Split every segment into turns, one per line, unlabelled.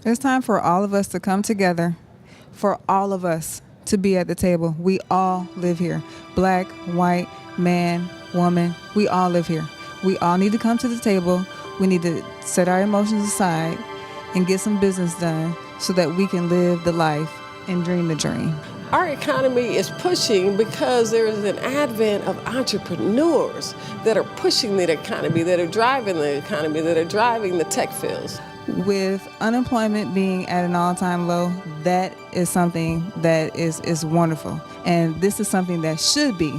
It's time for all of us to come together, for all of us to be at the table. We all live here. Black, white, man, woman, we all live here. We all need to come to the table. We need to set our emotions aside and get some business done so that we can live the life and dream the dream.
Our economy is pushing because there is an advent of entrepreneurs that are pushing the economy, that are driving the economy, that are driving the tech fields.
With unemployment being at an all-time low, that is something that is wonderful. And this is something that should be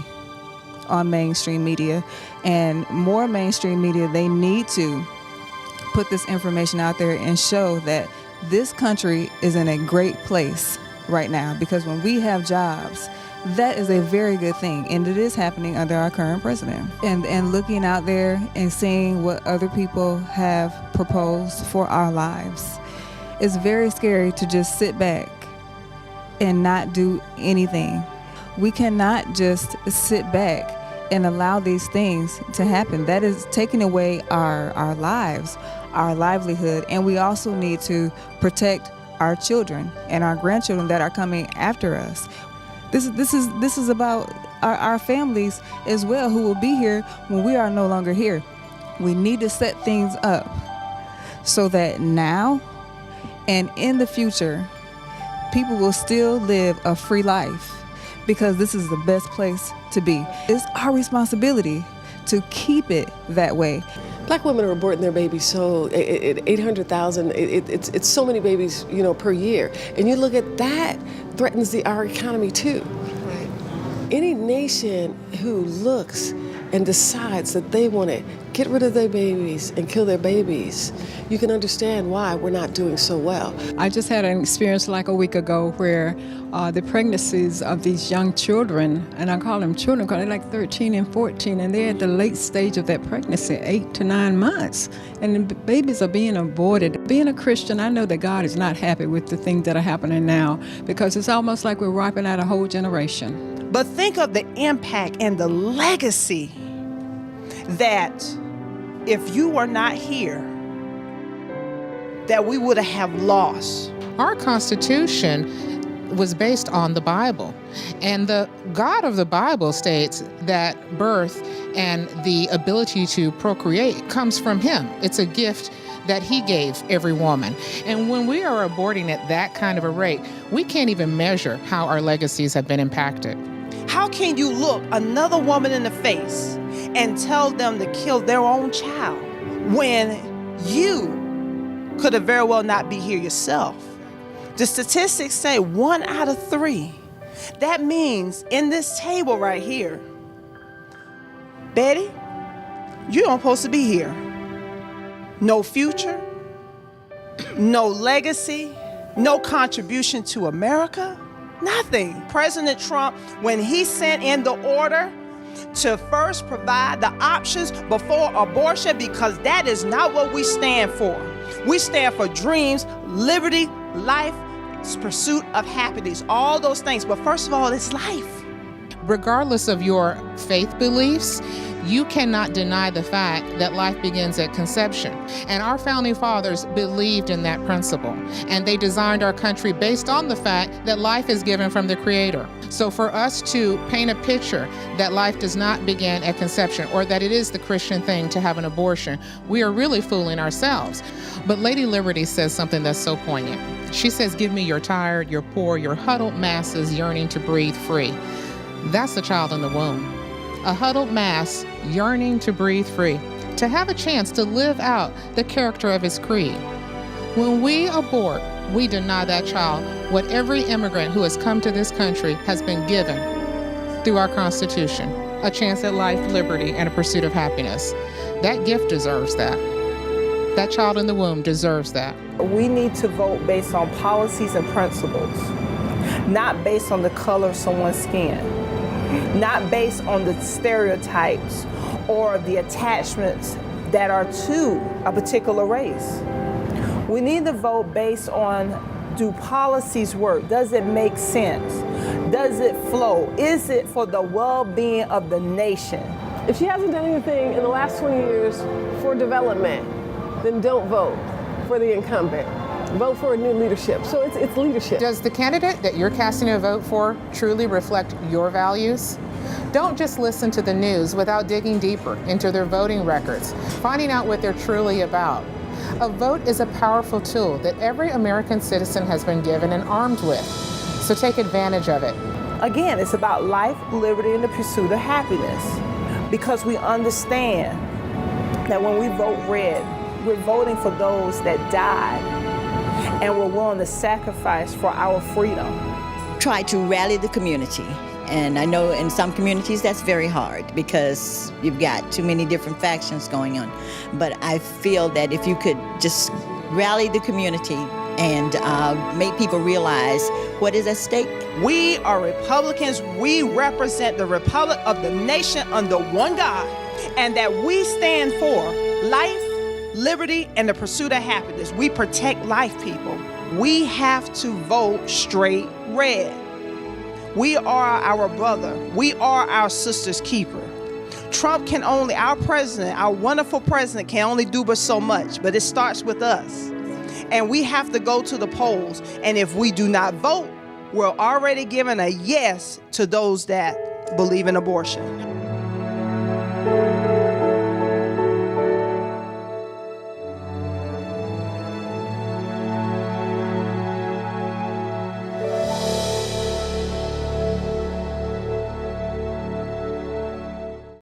on mainstream media. And more mainstream media, they need to put this information out there and show that this country is in a great place right now, because when we have jobs, that is a very good thing, and it is happening under our current president. And looking out there and seeing what other people have proposed for our lives, it's very scary to just sit back and not do anything. We cannot just sit back and allow these things to happen. That is taking away our lives, our livelihood, and we also need to protect our children and our grandchildren that are coming after us. This is about our families as well, who will be here when we are no longer here. We need to set things up so that now and in the future, people will still live a free life, because this is the best place to be. It's our responsibility to keep it that way.
Black women are aborting their babies so 800,000. It's so many babies, per year. And you look at that, threatens our economy too. Right. Any nation who looks and decides that they want to get rid of their babies and kill their babies, you can understand why we're not doing so well.
I just had an experience like a week ago where the pregnancies of these young children, and I call them children because they're like 13 and 14, and they're at the late stage of that pregnancy, 8 to 9 months, and the babies are being aborted. Being a Christian, I know that God is not happy with the things that are happening now, because it's almost like we're wiping out a whole generation.
But think of the impact and the legacy that if you were not here, that we would have lost.
Our Constitution was based on the Bible, and the God of the Bible states that birth and the ability to procreate comes from Him. It's a gift that He gave every woman. And when we are aborting at that kind of a rate, we can't even measure how our legacies have been impacted.
How can you look another woman in the face and tell them to kill their own child when you could have very well not be here yourself? The statistics say 1 out of 3. That means in this table right here, Betty, you don't supposed to be here. No future, no legacy, no contribution to America, nothing. President Trump, when he sent in the order to first provide the options before abortion, because that is not what we stand for. We stand for dreams, liberty, life, pursuit of happiness, all those things. But first of all, it's life.
Regardless of your faith beliefs, you cannot deny the fact that life begins at conception. And our founding fathers believed in that principle. And they designed our country based on the fact that life is given from the Creator. So for us to paint a picture that life does not begin at conception, or that it is the Christian thing to have an abortion, we are really fooling ourselves. But Lady Liberty says something that's so poignant. She says, "Give me your tired, your poor, your huddled masses yearning to breathe free." That's the child in the womb. A huddled mass yearning to breathe free, to have a chance to live out the character of his creed. When we abort, we deny that child what every immigrant who has come to this country has been given through our Constitution, a chance at life, liberty, and a pursuit of happiness. That gift deserves that. That child in the womb deserves that.
We need to vote based on policies and principles, not based on the color of someone's skin, not based on the stereotypes or the attachments that are to a particular race. We need to vote based on, do policies work? Does it make sense? Does it flow? Is it for the well-being of the nation?
If she hasn't done anything in the last 20 years for development, then don't vote for the incumbent. Vote for a new leadership. So it's leadership.
Does the candidate that you're casting a vote for truly reflect your values? Don't just listen to the news without digging deeper into their voting records, finding out what they're truly about. A vote is a powerful tool that every American citizen has been given and armed with, so take advantage of it.
Again, it's about life, liberty, and the pursuit of happiness. Because we understand that when we vote red, we're voting for those that died and were willing to sacrifice for our freedom.
Try to rally the community. And I know in some communities that's very hard because you've got too many different factions going on. But I feel that if you could just rally the community and make people realize what is at stake.
We are Republicans. We represent the Republic of the nation under one God, and that we stand for life, liberty, and the pursuit of happiness. We protect life, people. We have to vote straight red. We are our brother. We are our sister's keeper. Trump can only, our president, our wonderful president, can only do but so much, but it starts with us. And we have to go to the polls. And if we do not vote, we're already giving a yes to those that believe in abortion.